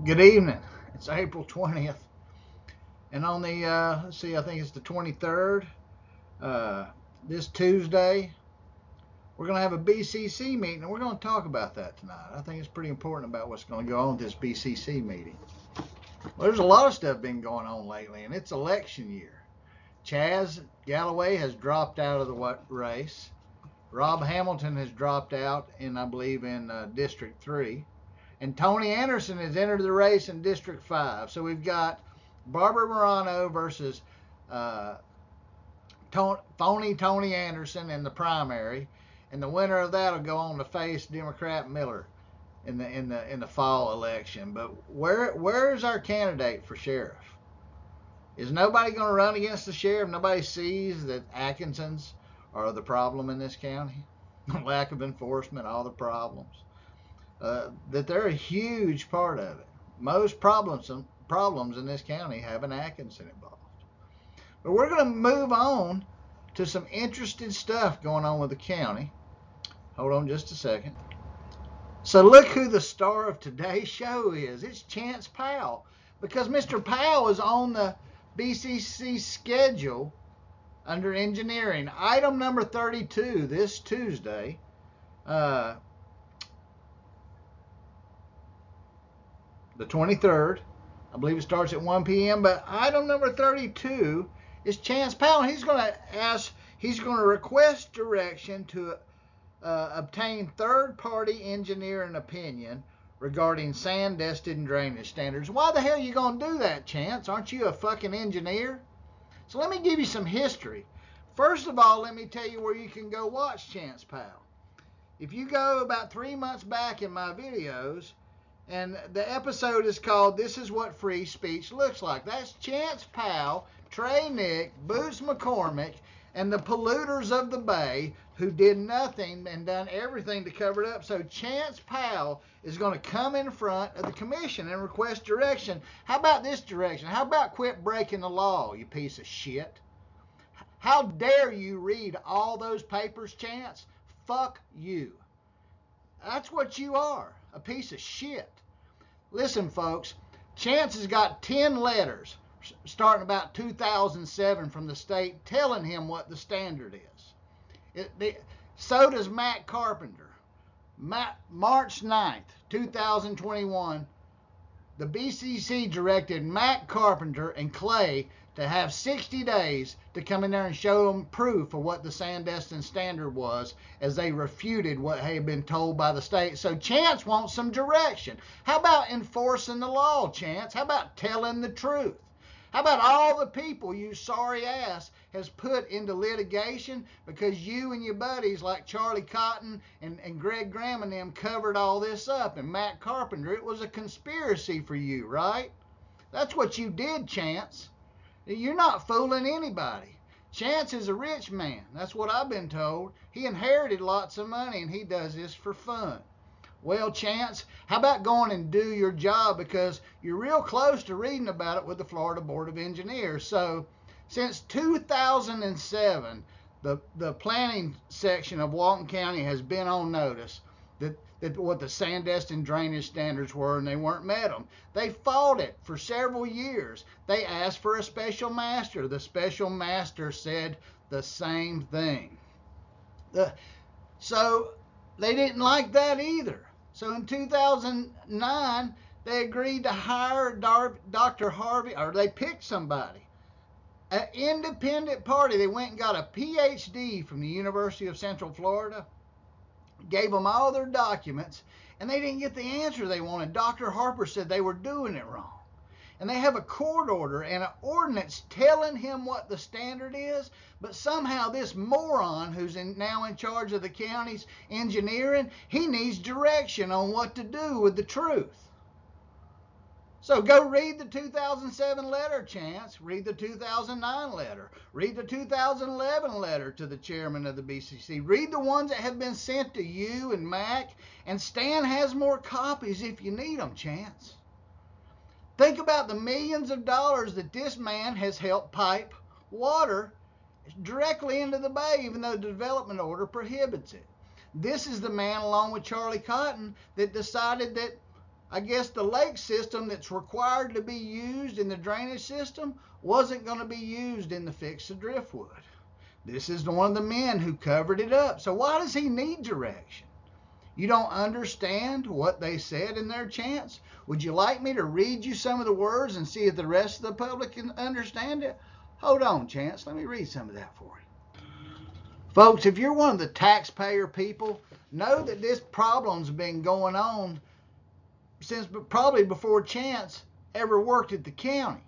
Good evening. It's April 20th. And on the, let's see, I think it's the 23rd, this Tuesday, we're going to have a BCC meeting, and we're going to talk about that tonight. I think it's pretty important about what's going to go on at this BCC meeting. Well, there's a lot of stuff been going on lately, and it's election year. Chaz Galloway has dropped out of the race. Rob Hamilton has dropped out, I believe, in District 3. And Tony Anderson has entered the race in District 5. So we've got Barbara Morano versus phony Tony Anderson in the primary, and the winner of that will go on to face Democrat Miller in the fall election. But where is our candidate for sheriff? Is nobody going to run against the sheriff? Nobody sees that Atkinsons are the problem in this county? Lack of enforcement, all the problems. That they're a huge part of it. Most problems in this county have an Adkinson involved. But we're going to move on to some interesting stuff going on with the county. Hold on just a second. So look who the star of today's show is. It's Chance Powell, because Mr. Powell is on the BCC schedule under engineering. Item number 32 this Tuesday. The 23rd. I believe it starts at 1 p.m. But item number 32 is Chance Powell. He's going to request direction to obtain third-party engineering opinion regarding sand dusted and drainage standards. Why the hell are you going to do that, Chance? Aren't you a fucking engineer? So let me give you some history. First of all, let me tell you where you can go watch Chance Powell. If you go about 3 months back in my videos, and the episode is called This Is What Free Speech Looks Like. That's Chance Powell, Trey Nick, Boots McCormick, and the polluters of the Bay who did nothing and done everything to cover it up. So Chance Powell is going to come in front of the commission and request direction. How about this direction? How about quit breaking the law, you piece of shit? How dare you read all those papers, Chance? Fuck you. That's what you are, a piece of shit. Listen, folks, Chance has got 10 letters starting about 2007 from the state telling him what the standard is. So does Matt Carpenter. March 9th, 2021, the BCC directed Matt Carpenter and Clay to have 60 days to come in there and show them proof of what the sand dusting standard was, as they refuted what had been told by the state. So Chance wants some direction. How about enforcing the law, Chance? How about telling the truth? How about all the people you sorry ass has put into litigation because you and your buddies like Charlie Cotton and Graham and them covered all this up, and Matt Carpenter? It was a conspiracy for you, right? That's what you did, Chance. You're not fooling anybody. Chance is a rich man. That's what I've been told. He inherited lots of money, and he does this for fun. Well, Chance, how about going and do your job, because you're real close to reading about it with the Florida Board of Engineers. So since 2007, the planning section of Walton County has been on notice that what the sand dust and drainage standards were, and they weren't met them. They fought it for several years. They asked for a special master. The special master said the same thing. So they didn't like that either. So in 2009, they agreed to hire Dr. Harvey, or they picked somebody. An independent party. They went and got a PhD from the University of Central Florida, gave them all their documents, and they didn't get the answer they wanted. Dr. Harper said they were doing it wrong. And they have a court order and an ordinance telling him what the standard is, but somehow this moron who's now in charge of the county's engineering, he needs direction on what to do with the truth. So go read the 2007 letter, Chance. Read the 2009 letter. Read the 2011 letter to the chairman of the BCC. Read the ones that have been sent to you and Mac. And Stan has more copies if you need them, Chance. Think about the millions of dollars that this man has helped pipe water directly into the bay, even though the development order prohibits it. This is the man, along with Charlie Cotton, that decided that I guess the lake system that's required to be used in the drainage system wasn't going to be used in the fix of Driftwood. This is one of the men who covered it up. So why does he need direction? You don't understand what they said in their chants? Would you like me to read you some of the words and see if the rest of the public can understand it? Hold on, Chance. Let me read some of that for you. Folks, if you're one of the taxpayer people, know that this problem's been going on since probably before Chance ever worked at the county.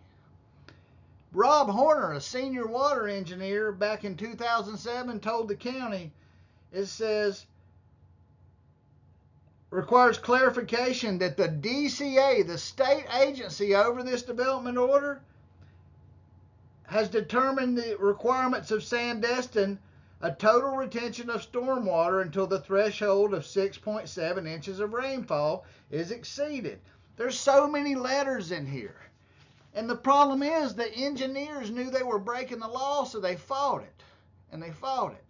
Rob Horner, a senior water engineer back in 2007, told the county, it says, requires clarification that the DCA, the state agency over this development order, has determined the requirements of Sandestin a total retention of stormwater until the threshold of 6.7 inches of rainfall is exceeded. There's so many letters in here. And the problem is the engineers knew they were breaking the law, so they fought it. And they fought it.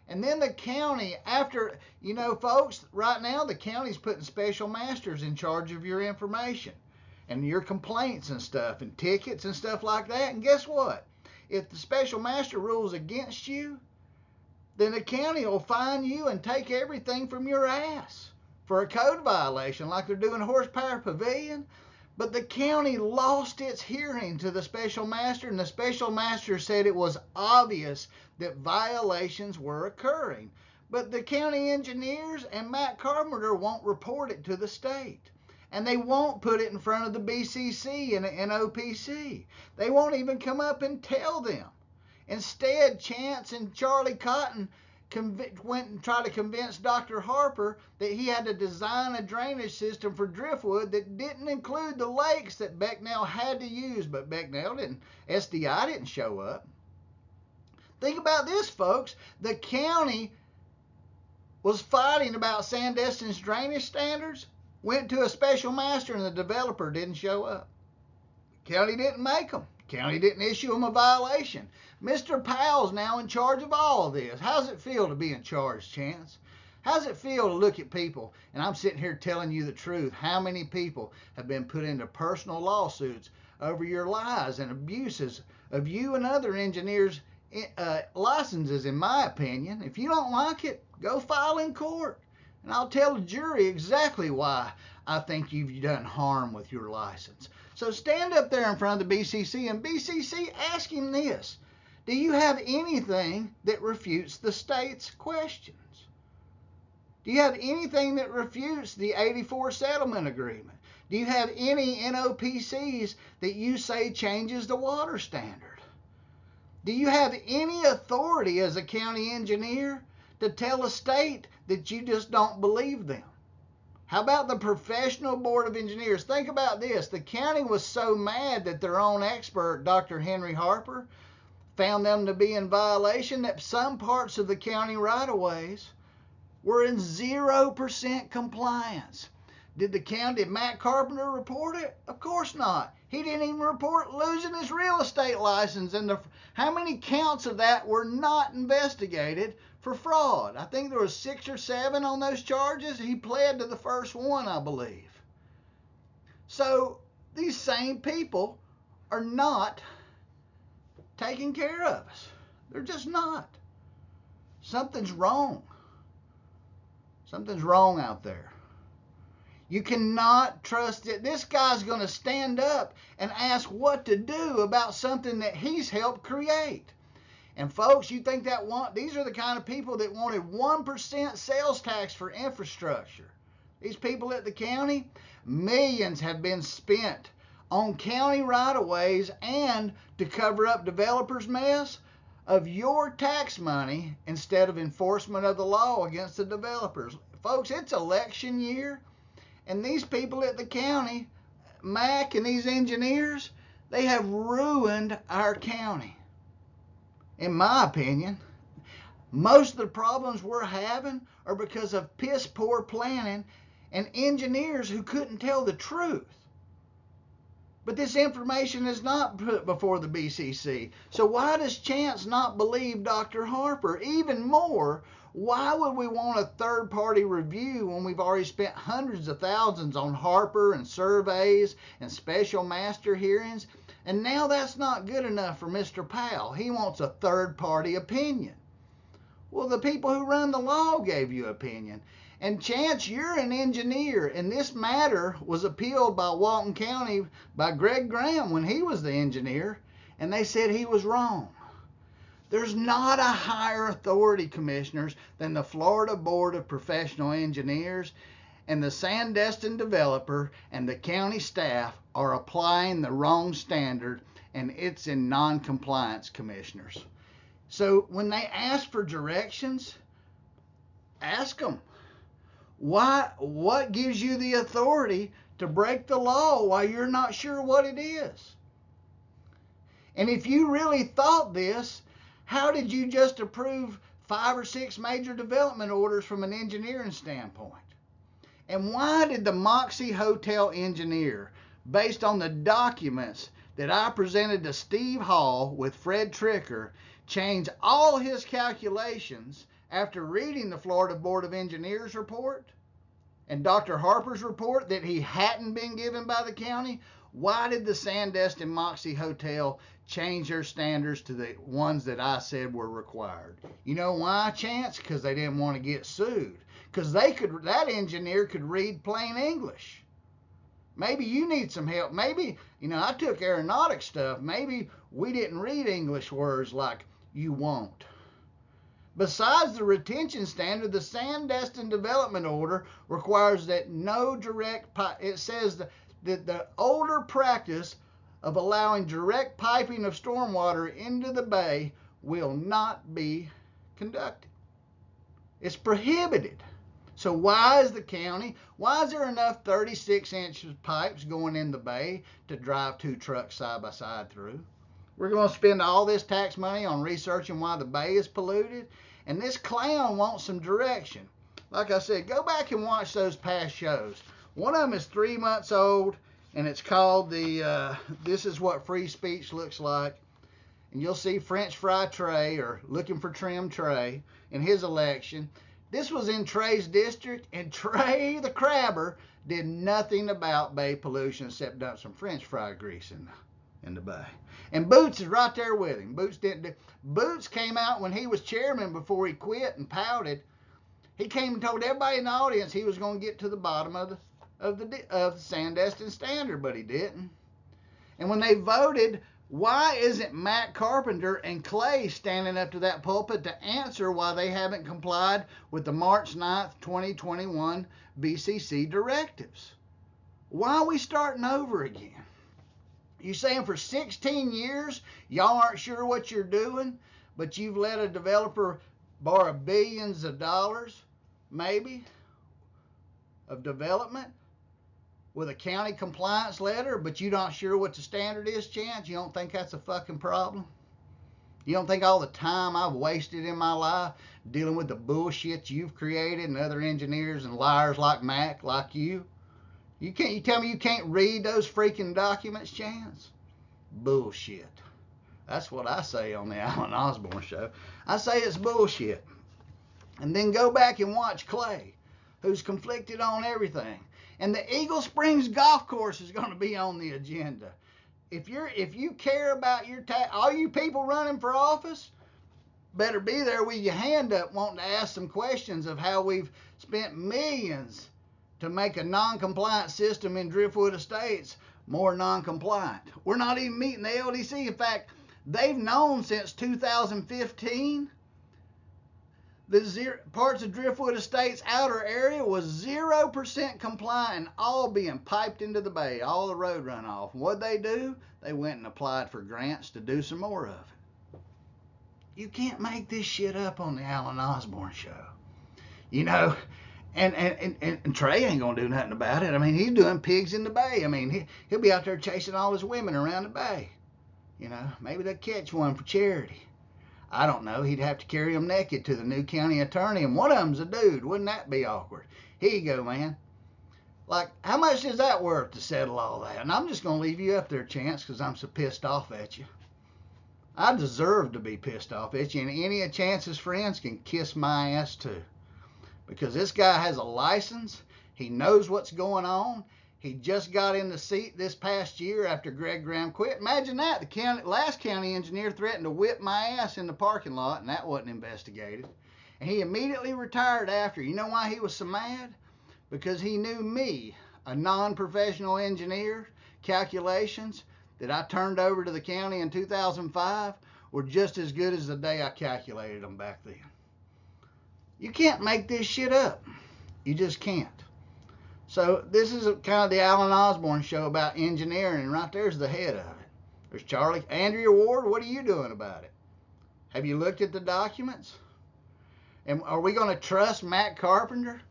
And then the county, after, you know, folks, right now the county's putting special masters in charge of your information and your complaints and stuff and tickets and stuff like that. And guess what? If the special master rules against you, then the county will fine you and take everything from your ass for a code violation like they're doing Horsepower Pavilion. But the county lost its hearing to the special master, and the special master said it was obvious that violations were occurring. But the county engineers and Matt Carpenter won't report it to the state. And they won't put it in front of the BCC and the NOPC. They won't even come up and tell them. Instead, Chance and Charlie Cotton went and tried to convince Dr. Harper that he had to design a drainage system for Driftwood that didn't include the lakes that Becknell had to use, but SDI didn't show up. Think about this, folks. The county was fighting about Sandestin's drainage standards, went to a special master, and the developer didn't show up. The county didn't make them. The county didn't issue them a violation. Mr. Powell's now in charge of all of this. How's it feel to be in charge, Chance? How's it feel to look at people, and I'm sitting here telling you the truth, how many people have been put into personal lawsuits over your lies and abuses of you and other engineers' licenses, in my opinion? If you don't like it, go file in court. And I'll tell the jury exactly why I think you've done harm with your license. So stand up there in front of the BCC, and BCC, ask him this. Do you have anything that refutes the state's questions? Do you have anything that refutes the 84 settlement agreement? Do you have any NOPCs that you say changes the water standard? Do you have any authority as a county engineer to tell a state that you just don't believe them? How about the professional board of engineers? Think about this. The county was so mad that their own expert, Dr. Henry Harper, found them to be in violation that some parts of the county right-of-ways were in 0% compliance. Did Matt Carpenter report it? Of course not. He didn't even report losing his real estate license. And how many counts of that were not investigated for fraud? I think there was 6 or 7 on those charges. He pled to the first one, I believe. So these same people are not taking care of us. They're just not. Something's wrong. Something's wrong out there. You cannot trust it. This guy's going to stand up and ask what to do about something that he's helped create. And folks, you think these are the kind of people that wanted 1% sales tax for infrastructure. These people at the county, millions have been spent on county right-of-ways and to cover up developers' mess of your tax money instead of enforcement of the law against the developers. Folks, it's election year, and these people at the county, Mac and these engineers, they have ruined our county. In my opinion, most of the problems we're having are because of piss-poor planning and engineers who couldn't tell the truth. But this information is not put before the BCC. So why does Chance not believe Dr. Harper? Even more, Why would we want a third-party review when we've already spent hundreds of thousands on Harper and surveys and special master hearings? And now that's not good enough for Mr. Powell. He wants a third-party opinion. Well, the people who run the law gave you opinion. And Chance, you're an engineer, and this matter was appealed by Walton County by Greg Graham when he was the engineer, and they said he was wrong. There's not a higher authority, commissioners, than the Florida Board of Professional Engineers, and the Sandestin developer and the county staff are applying the wrong standard, and it's in non-compliance, commissioners. So when they ask for directions, ask them. What gives you the authority to break the law while you're not sure what it is? And if you really thought this, how did you just approve 5 or 6 major development orders from an engineering standpoint? And why did the Moxie Hotel engineer, based on the documents that I presented to Steve Hall with Fred Tricker, change all his calculations after reading the Florida Board of Engineers report and Dr. Harper's report that he hadn't been given by the county? Why did the Sandestin Moxie Hotel change their standards to the ones that I said were required? You know why, Chance? Because they didn't want to get sued. Because that engineer could read plain English. Maybe you need some help. Maybe, I took aeronautic stuff. Maybe we didn't read English words like you won't. Besides the retention standard, the Sandestin development order requires that no direct pipe. It says that the older practice of allowing direct piping of stormwater into the bay will not be conducted. It's prohibited. So why is there enough 36-inch pipes going in the bay to drive 2 trucks side by side through? We're going to spend all this tax money on researching why the bay is polluted, and this clown wants some direction. Like I said, go back and watch those past shows. One of them is 3 months old, and it's called This Is What Free Speech Looks Like. And you'll see French Fry Trey, or Looking for Trim Trey, in his election. This was in Trey's district, and Trey the crabber did nothing about bay pollution except dump some French fry grease in the bay. And Boots is right there with him. Boots came out when he was chairman before he quit and pouted. He came and told everybody in the audience he was going to get to the bottom of the Sandestin standard, but he didn't. And when they voted, why isn't Matt Carpenter and Clay standing up to that pulpit to answer why they haven't complied with the March 9th, 2021 BCC directives? Why are we starting over again? You saying for 16 years y'all aren't sure what you're doing, but you've let a developer borrow billions of dollars, maybe, of development with a county compliance letter, but you're not sure what the standard is, Chance? You don't think that's a fucking problem? You don't think all the time I've wasted in my life dealing with the bullshit you've created and other engineers and liars like Mac, like you? You tell me you can't read those freaking documents, Chance? Bullshit. That's what I say on the Alan Osborne show. I say it's bullshit. And then go back and watch Clay, who's conflicted on everything. And the Eagle Springs golf course is going to be on the agenda. If you care about all you people running for office, better be there with your hand up wanting to ask some questions of how we've spent millions to make a non-compliant system in Driftwood Estates more non-compliant. We're not even meeting the LDC. In fact, they've known since 2015 the parts of Driftwood Estates outer area was 0% compliant and all being piped into the bay, all the road runoff. And what'd they do? They went and applied for grants to do some more of it. You can't make this shit up on the Alan Osborne show. And Trey ain't gonna do nothing about it. I mean, he's doing pigs in the bay. I mean, he'll be out there chasing all his women around the bay. Maybe they'll catch one for charity. I don't know. He'd have to carry them naked to the new county attorney, and one of them's a dude. Wouldn't that be awkward? Here you go, man. Like, how much is that worth to settle all that? And I'm just gonna leave you up there, Chance, because I'm so pissed off at you. I deserve to be pissed off at you, and any of Chance's friends can kiss my ass too. Because this guy has a license. He knows what's going on. He just got in the seat this past year after Graham quit. Imagine that. The last county engineer threatened to whip my ass in the parking lot, and that wasn't investigated. And he immediately retired after. You know why he was so mad? Because he knew me, a non-professional engineer, calculations that I turned over to the county in 2005 were just as good as the day I calculated them back then. You can't make this shit up. You just can't. So this is kind of the Alan Osborne show about engineering, and right there's the head of it. There's Charlie. Andrea Ward, what are you doing about it? Have you looked at the documents? And are we going to trust Matt Carpenter?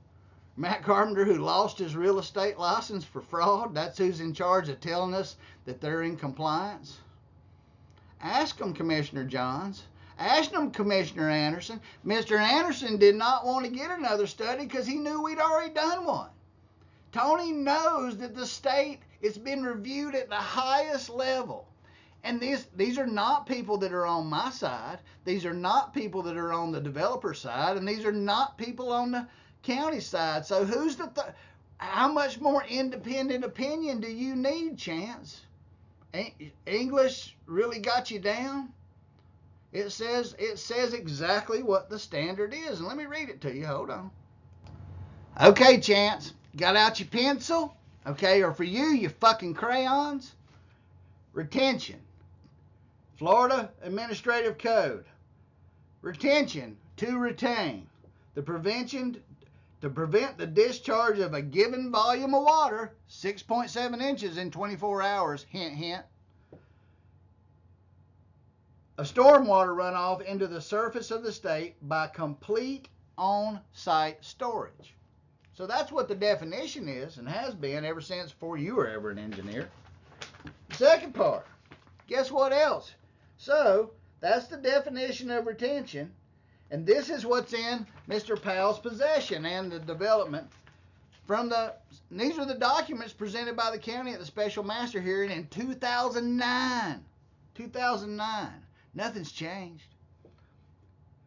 Matt Carpenter, who lost his real estate license for fraud, that's who's in charge of telling us that they're in compliance? Ask them, Commissioner Johns. Ask them, Commissioner Anderson. Mr. Anderson did not want to get another study because he knew we'd already done one. Tony knows that the state, it's been reviewed at the highest level. And these are not people that are on my side. These are not people that are on the developer side. And these are not people on the county side. So who's how much more independent opinion do you need, Chance? English really got you down? It says exactly what the standard is. And let me read it to you. Hold on. Okay, Chance. Got out your pencil? Okay, or for you fucking crayons? Retention. Florida Administrative Code. Retention, to retain. To prevent the discharge of a given volume of water, 6.7 inches in 24 hours, hint, hint, of stormwater runoff into the surface of the state by complete on-site storage. So that's what the definition is and has been ever since before you were ever an engineer. Second part, guess what else? So that's the definition of retention, and this is what's in Mr. Powell's possession and the development these are the documents presented by the county at the special master hearing in 2009. 2009. Nothing's changed.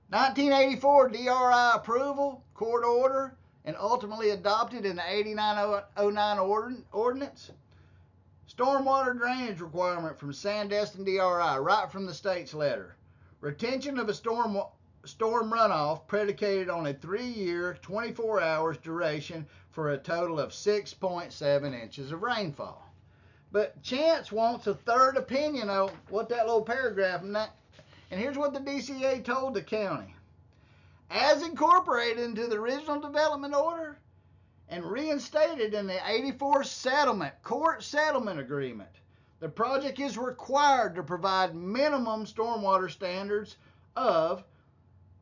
1984 DRI approval, court order, and ultimately adopted in the 8909 ordinance. Stormwater drainage requirement from Sandestin DRI, right from the state's letter. Retention of a storm runoff predicated on a 3-year, 24 hours duration for a total of 6.7 inches of rainfall. But Chance wants a third opinion on what that little paragraph, and here's what the DCA told the county. As incorporated into the original development order and reinstated in the 84 court settlement agreement, the project is required to provide minimum stormwater standards to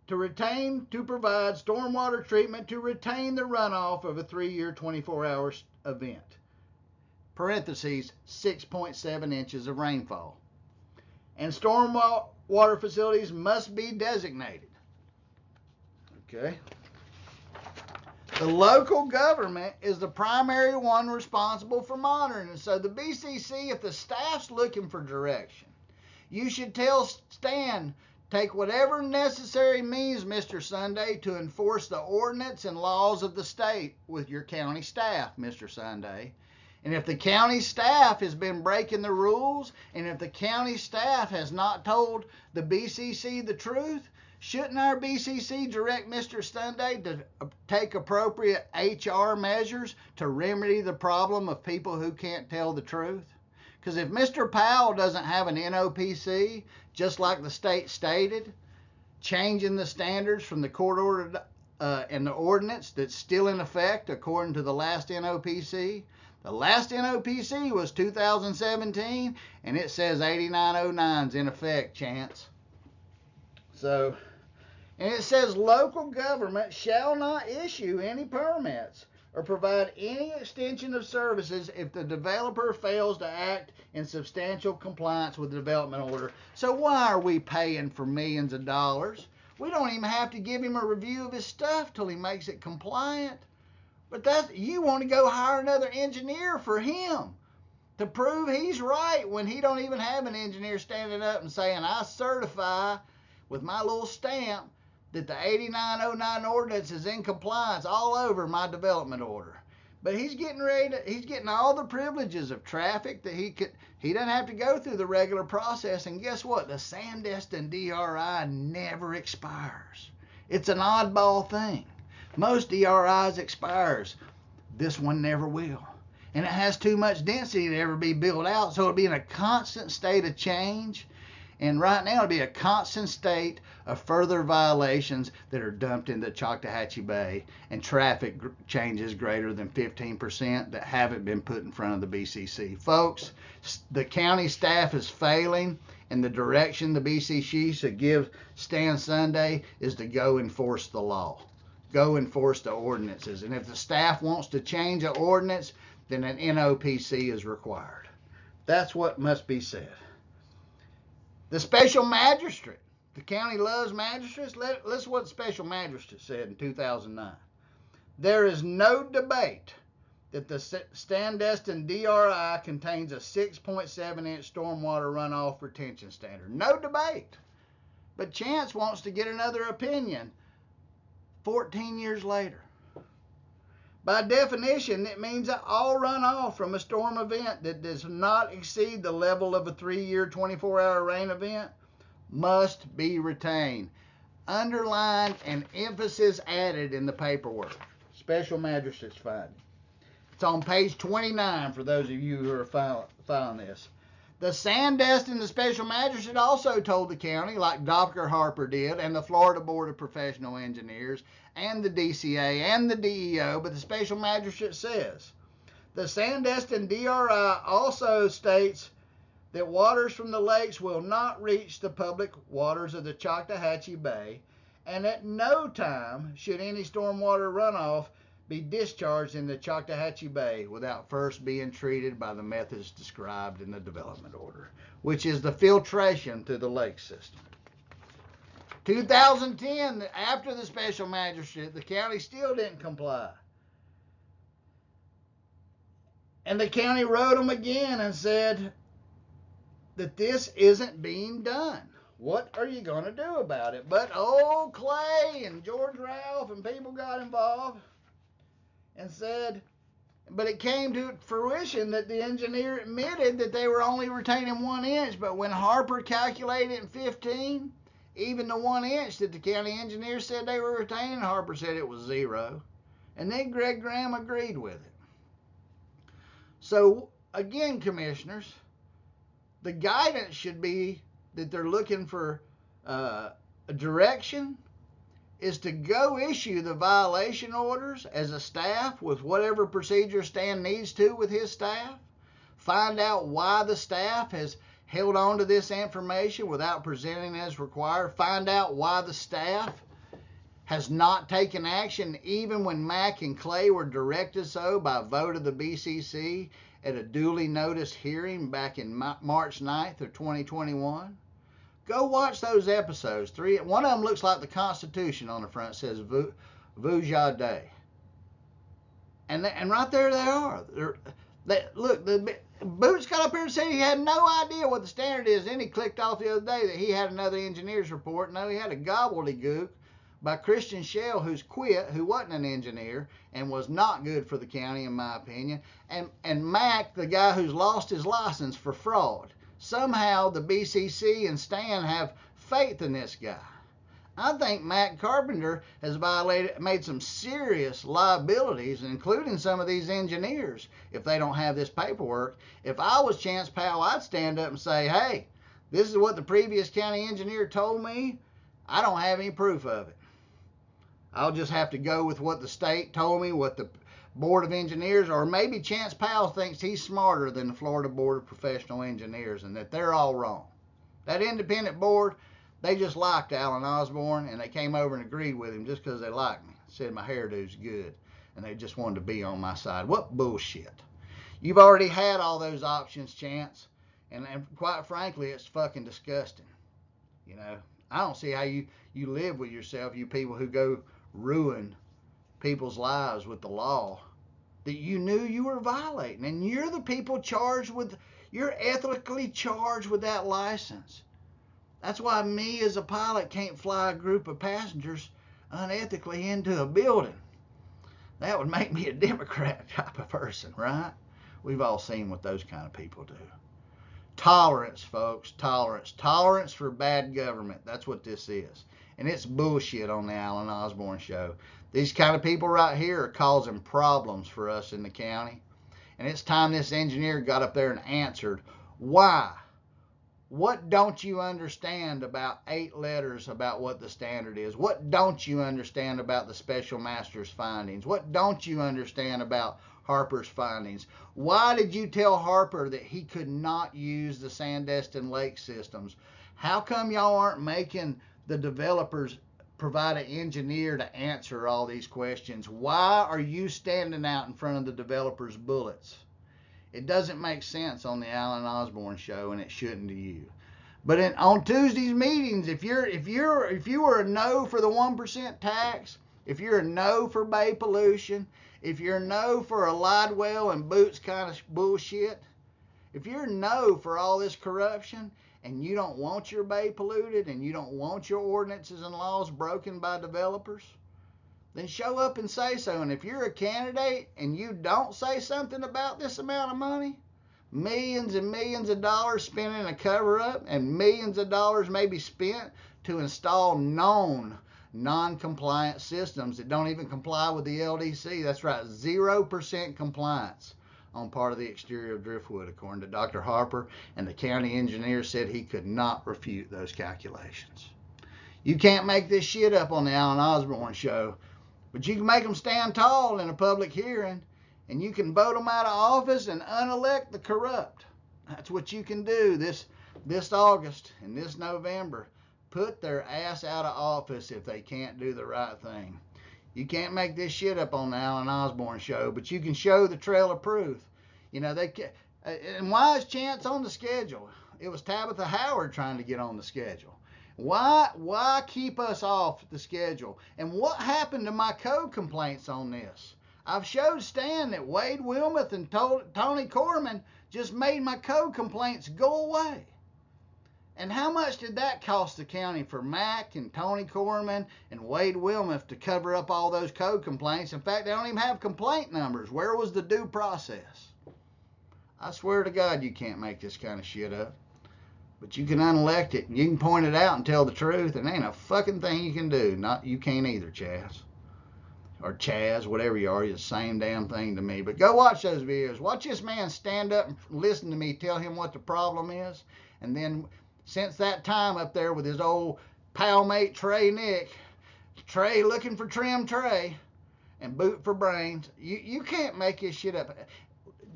provide stormwater treatment to retain the runoff of a 3-year, 24-hour event. Parentheses, 6.7 inches of rainfall. And stormwater facilities must be designated. Okay. The local government is the primary one responsible for monitoring. And so the BCC, if the staff's looking for direction, you should tell Stan, take whatever necessary means, Mr. Sunday, to enforce the ordinance and laws of the state with your county staff, Mr. Sunday. And if the county staff has been breaking the rules, and if the county staff has not told the BCC the truth, shouldn't our BCC direct Mr. Sunday to take appropriate HR measures to remedy the problem of people who can't tell the truth? Because if Mr. Powell doesn't have an NOPC, just like the state stated, changing the standards from the court order and the ordinance that's still in effect according to the last NOPC, the last NOPC was 2017, and it says 8909's in effect, Chance. So, and it says local government shall not issue any permits or provide any extension of services if the developer fails to act in substantial compliance with the development order. So why are we paying for millions of dollars? We don't even have to give him a review of his stuff till he makes it compliant. But you want to go hire another engineer for him. to prove he's right when he don't even have an engineer standing up and saying, I certify with my little stamp that the 8909 ordinance is in compliance all over my development order. But he's getting he's getting all the privileges of traffic that he doesn't have to go through the regular process. And guess what? The Sandestin DRI never expires. It's an oddball thing. Most DRIs expires. This one never will. And it has too much density to ever be built out, so it'll be in a constant state of change. And right now it'll be a constant state of further violations that are dumped into Choctawhatchee Bay and traffic changes greater than 15% that haven't been put in front of the BCC. Folks, the county staff is failing, and the direction the BCC should give Stan Sunday is to go enforce the law. Go enforce the ordinances. And if the staff wants to change an ordinance, then an NOPC is required. That's what must be said. The special magistrate. The county loves magistrates. Listen what the special magistrate said in 2009. There is no debate that the Sandestin DRI contains a 6.7-inch stormwater runoff retention standard. No debate. But Chance wants to get another opinion 14 years later. By definition, it means that all runoff from a storm event that does not exceed the level of a 3-year, 24-hour rain event must be retained. Underlined and emphasis added in the paperwork. Special magistrate's finding. It's on page 29 for those of you who are filing this. The Sandestin, the special magistrate, also told the county, like Dr. Harper did, and the Florida Board of Professional Engineers, and the DCA, and the DEO, but the special magistrate says, the Sandestin DRI also states that waters from the lakes will not reach the public waters of the Choctawhatchee Bay, and at no time should any stormwater runoff be discharged in the Choctawhatchee Bay without first being treated by the methods described in the development order, which is the filtration through the lake system. 2010, after the special magistrate, the county still didn't comply. And the county wrote them again and said that this isn't being done. What are you going to do about it? But old Clay and George Ralph and people got involved and said, but it came to fruition that the engineer admitted that they were only retaining 1 inch, but when Harper calculated in 15, even the 1 inch that the county engineer said they were retaining, Harper said it was 0. And then Greg Graham agreed with it. So again, commissioners, the guidance should be that they're looking for a direction is to go issue the violation orders as a staff with whatever procedure Stan needs to with his staff. Find out why the staff has held on to this information without presenting as required. Find out why the staff has not taken action even when Mack and Clay were directed so by vote of the BCC at a duly noticed hearing back in March 9th of 2021. Go watch those episodes. One of them looks like the Constitution on the front. It says Vujade. And right there they are. Look, the Boots got up here and said he had no idea what the standard is. Then he clicked off the other day that he had another engineer's report. No, he had a gobbledygook by Christian Shell, who's quit, who wasn't an engineer and was not good for the county, in my opinion. And Mac, the guy who's lost his license for fraud. Somehow the BCC and Stan have faith in this guy. I think Matt Carpenter has made some serious liabilities, including some of these engineers, if they don't have this paperwork. If I was Chance Powell, I'd stand up and say, hey, this is what the previous county engineer told me. I don't have any proof of it. I'll just have to go with what the state told me, what the Board of Engineers, or maybe Chance Powell thinks he's smarter than the Florida Board of Professional Engineers and that they're all wrong. That independent board, they just liked Alan Osborne and they came over and agreed with him just because they liked me. Said my hairdo's good and they just wanted to be on my side. What bullshit. You've already had all those options, Chance, and quite frankly, it's fucking disgusting. You know, I don't see how you live with yourself, you people who go ruin people's lives with the law that you knew you were violating. And you're the people you're ethically charged with that license. That's why me as a pilot can't fly a group of passengers unethically into a building. That would make me a Democrat type of person, right? We've all seen what those kind of people do. Tolerance, folks, tolerance. Tolerance for bad government. That's what this is. And it's bullshit on the Alan Osborne Show. These kind of people right here are causing problems for us in the county. And it's time this engineer got up there and answered why. What don't you understand about 8 letters about what the standard is? What don't you understand about the special master's findings? What don't you understand about Harper's findings? Why did you tell Harper that he could not use the Sandestin Lake systems? How come y'all aren't making the developers provide an engineer to answer all these questions? Why are you standing out in front of the developers' bullets? It doesn't make sense on the Alan Osborne Show, and it shouldn't to you. But on Tuesday's meetings, if you were a no for the 1% tax, if you're a no for bay pollution, if you're a no for a Lidewell and Boots kind of bullshit, if you're a no for all this corruption and you don't want your bay polluted and you don't want your ordinances and laws broken by developers, then show up and say so. And if you're a candidate and you don't say something about this amount of money, millions and millions of dollars spent in a cover-up and millions of dollars maybe spent to install known non-compliant systems that don't even comply with the LDC. That's right, 0% compliance on part of the exterior of Driftwood, according to Dr. Harper, and the county engineer said he could not refute those calculations. You can't make this shit up on the Alan Osborne Show, but you can make them stand tall in a public hearing, and you can vote them out of office and unelect the corrupt. That's what you can do this August and this November. Put their ass out of office if they can't do the right thing. You can't make this shit up on the Alan Osborne Show, but you can show the trail of proof. You know, and why is Chance on the schedule? It was Tabitha Howard trying to get on the schedule. Why keep us off the schedule? And what happened to my code complaints on this? I've showed Stan that Wade Wilmoth and Tony Corman just made my code complaints go away. And how much did that cost the county for Mac and Tony Corman and Wade Wilmoth to cover up all those code complaints? In fact, they don't even have complaint numbers. Where was the due process? I swear to God, you can't make this kind of shit up. But you can unelect it, and you can point it out and tell the truth, and ain't a fucking thing you can do. You can't either, Chaz. Or Chaz, whatever you are, you're the same damn thing to me. But go watch those videos. Watch this man stand up and listen to me tell him what the problem is. And then, since that time up there with his old pal mate Trey Nick, Trey looking for trim Trey, and boot for brains, you can't make this shit up.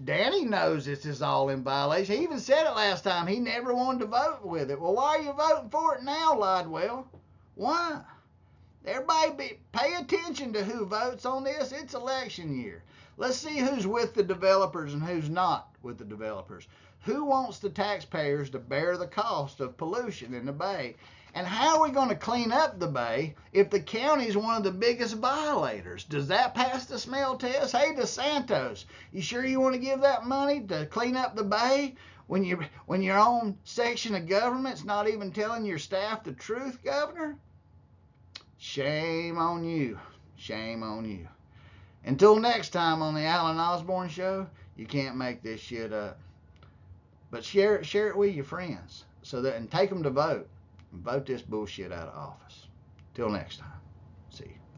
Danny knows this is all in violation. He even said it last time. He never wanted to vote with it. Well, why are you voting for it now, Lidewell? Why? Everybody pay attention to who votes on this. It's election year. Let's see who's with the developers and who's not with the developers. Who wants the taxpayers to bear the cost of pollution in the bay? And how are we going to clean up the bay if the county is one of the biggest violators? Does that pass the smell test? Hey, DeSantos, you sure you want to give that money to clean up the bay when your own section of government's not even telling your staff the truth, Governor? Shame on you. Shame on you. Until next time on the Alan Osborne Show, you can't make this shit up. But share it with your friends and take them to vote. And vote this bullshit out of office. Till next time. See you.